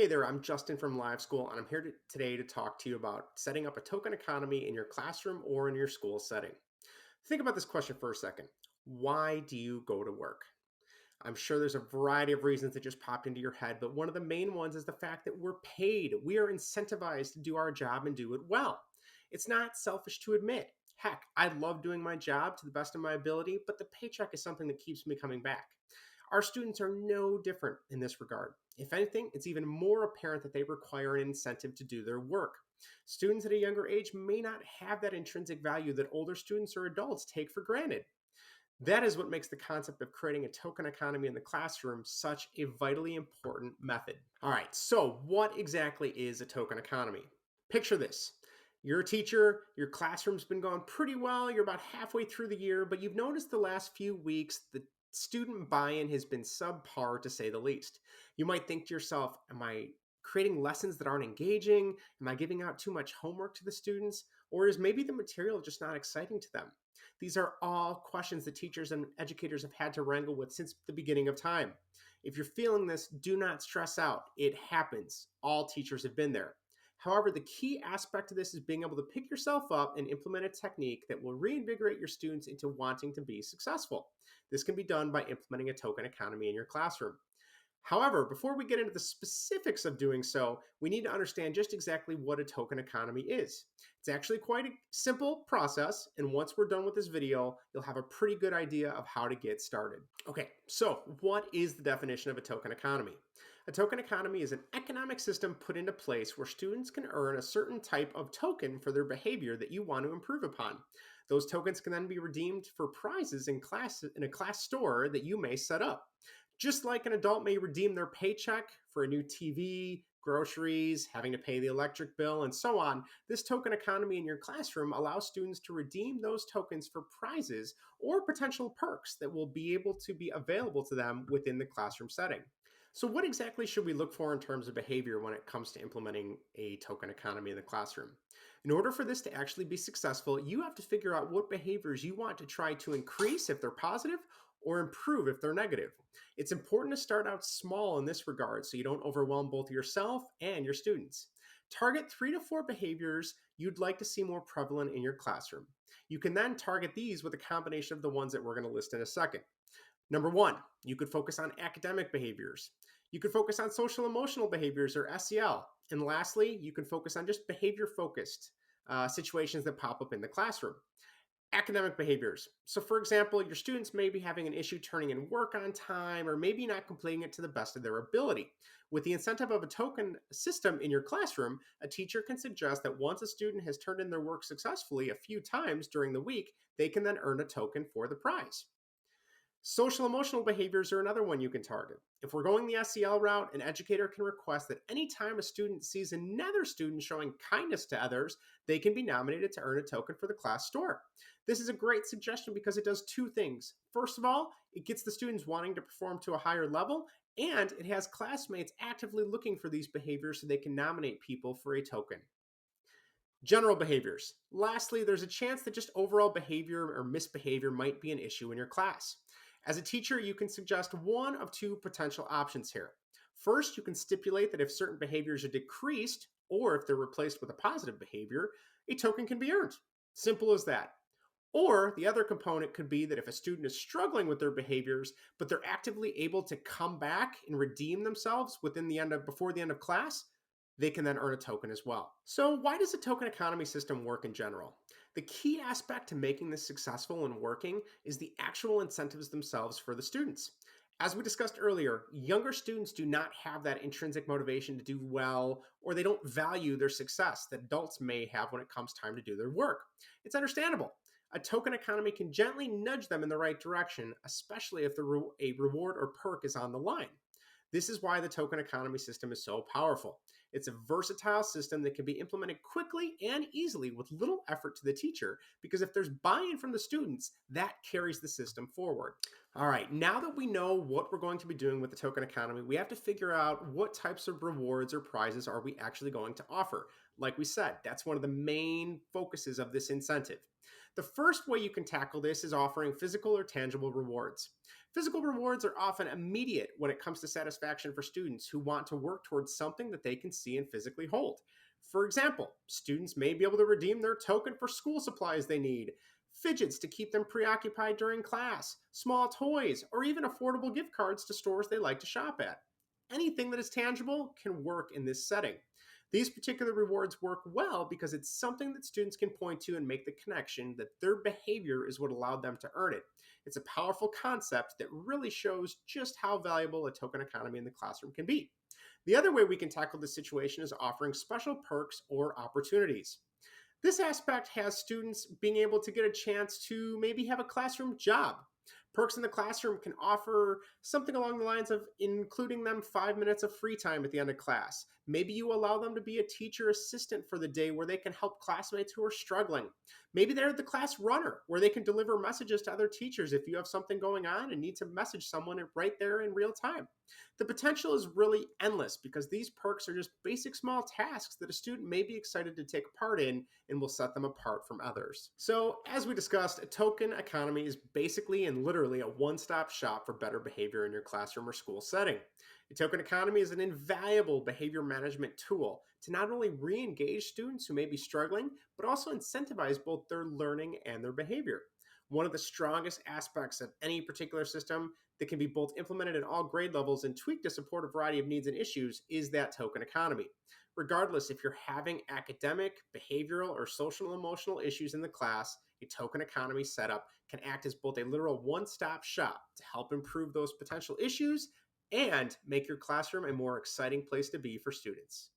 Hey there, I'm Justin from Live School, and I'm here today to talk to you about setting up a token economy in your classroom or in your school setting. Think about this question for a second. Why do you go to work? I'm sure there's a variety of reasons that just popped into your head, but one of the main ones is the fact that we're paid. We are incentivized to do our job and do it well. It's not selfish to admit. Heck, I love doing my job to the best of my ability, but the paycheck is something that keeps me coming back. Our students are no different in this regard. If anything, it's even more apparent that they require an incentive to do their work. Students at a younger age may not have that intrinsic value that older students or adults take for granted. That is what makes the concept of creating a token economy in the classroom such a vitally important method. All right, so what exactly is a token economy? Picture this. You're a teacher, your classroom's been going pretty well, you're about halfway through the year, but you've noticed the last few weeks the student buy-in has been subpar to say the least. You might think to yourself, am I creating lessons that aren't engaging? Am I giving out too much homework to the students? Or is maybe the material just not exciting to them? These are all questions that teachers and educators have had to wrangle with since the beginning of time. If you're feeling this, do not stress out. It happens. All teachers have been there. However, the key aspect of this is being able to pick yourself up and implement a technique that will reinvigorate your students into wanting to be successful. This can be done by implementing a token economy in your classroom. However, before we get into the specifics of doing so, we need to understand just exactly what a token economy is. It's actually quite a simple process, and once we're done with this video, you'll have a pretty good idea of how to get started. Okay, so what is the definition of a token economy? A token economy is an economic system put into place where students can earn a certain type of token for their behavior that you want to improve upon. Those tokens can then be redeemed for prizes in a class store that you may set up. Just like an adult may redeem their paycheck for a new TV, groceries, having to pay the electric bill, and so on, this token economy in your classroom allows students to redeem those tokens for prizes or potential perks that will be able to be available to them within the classroom setting. So, what exactly should we look for in terms of behavior when it comes to implementing a token economy in the classroom? In order for this to actually be successful, you have to figure out what behaviors you want to try to increase if they're positive or improve if they're negative. It's important to start out small in this regard so you don't overwhelm both yourself and your students. Target 3 to 4 behaviors you'd like to see more prevalent in your classroom. You can then target these with a combination of the ones that we're going to list in a second. Number one, you could focus on academic behaviors. You could focus on social emotional behaviors or SEL. And lastly, you can focus on just behavior focused situations that pop up in the classroom. Academic behaviors. So, for example, your students may be having an issue turning in work on time or maybe not completing it to the best of their ability. With the incentive of a token system in your classroom, a teacher can suggest that once a student has turned in their work successfully a few times during the week, they can then earn a token for the prize. Social emotional behaviors are another one you can target. If we're going the SEL route, an educator can request that anytime a student sees another student showing kindness to others, they can be nominated to earn a token for the class store. This is a great suggestion because it does two things. First of all, it gets the students wanting to perform to a higher level, and it has classmates actively looking for these behaviors so they can nominate people for a token. General behaviors. Lastly, there's a chance that just overall behavior or misbehavior might be an issue in your class. As a teacher, you can suggest one of two potential options here. First, you can stipulate that if certain behaviors are decreased or if they're replaced with a positive behavior, a token can be earned. Simple as that. Or the other component could be that if a student is struggling with their behaviors, but they're actively able to come back and redeem themselves before the end of class, they can then earn a token as well. So, why does the token economy system work in general? The key aspect to making this successful and working is the actual incentives themselves for the students. As we discussed earlier, younger students do not have that intrinsic motivation to do well, or they don't value their success that adults may have when it comes time to do their work. It's understandable. A token economy can gently nudge them in the right direction, especially if a reward or perk is on the line. This is why the token economy system is so powerful. It's a versatile system that can be implemented quickly and easily with little effort to the teacher, because if there's buy-in from the students, that carries the system forward. All right, now that we know what we're going to be doing with the token economy, we have to figure out what types of rewards or prizes are we actually going to offer. Like we said, that's one of the main focuses of this incentive. The first way you can tackle this is offering physical or tangible rewards. Physical rewards are often immediate when it comes to satisfaction for students who want to work towards something that they can see and physically hold. For example, students may be able to redeem their token for school supplies they need, fidgets to keep them preoccupied during class, small toys, or even affordable gift cards to stores they like to shop at. Anything that is tangible can work in this setting. These particular rewards work well because it's something that students can point to and make the connection that their behavior is what allowed them to earn it. It's a powerful concept that really shows just how valuable a token economy in the classroom can be. The other way we can tackle this situation is offering special perks or opportunities. This aspect has students being able to get a chance to maybe have a classroom job. Perks in the classroom can offer something along the lines of including them 5 minutes of free time at the end of class. Maybe you allow them to be a teacher assistant for the day where they can help classmates who are struggling. Maybe they're the class runner where they can deliver messages to other teachers if you have something going on and need to message someone right there in real time. The potential is really endless because these perks are just basic small tasks that a student may be excited to take part in and will set them apart from others. So, as we discussed, a token economy is basically and literally a one stop shop for better behavior in your classroom or school setting. A token economy is an invaluable behavior management tool to not only re engage students who may be struggling, but also incentivize both their learning and their behavior. One of the strongest aspects of any particular system that can be both implemented at all grade levels and tweaked to support a variety of needs and issues is that token economy. Regardless if you're having academic, behavioral, or social emotional issues in the class, a token economy setup can act as both a literal one stop shop to help improve those potential issues and make your classroom a more exciting place to be for students.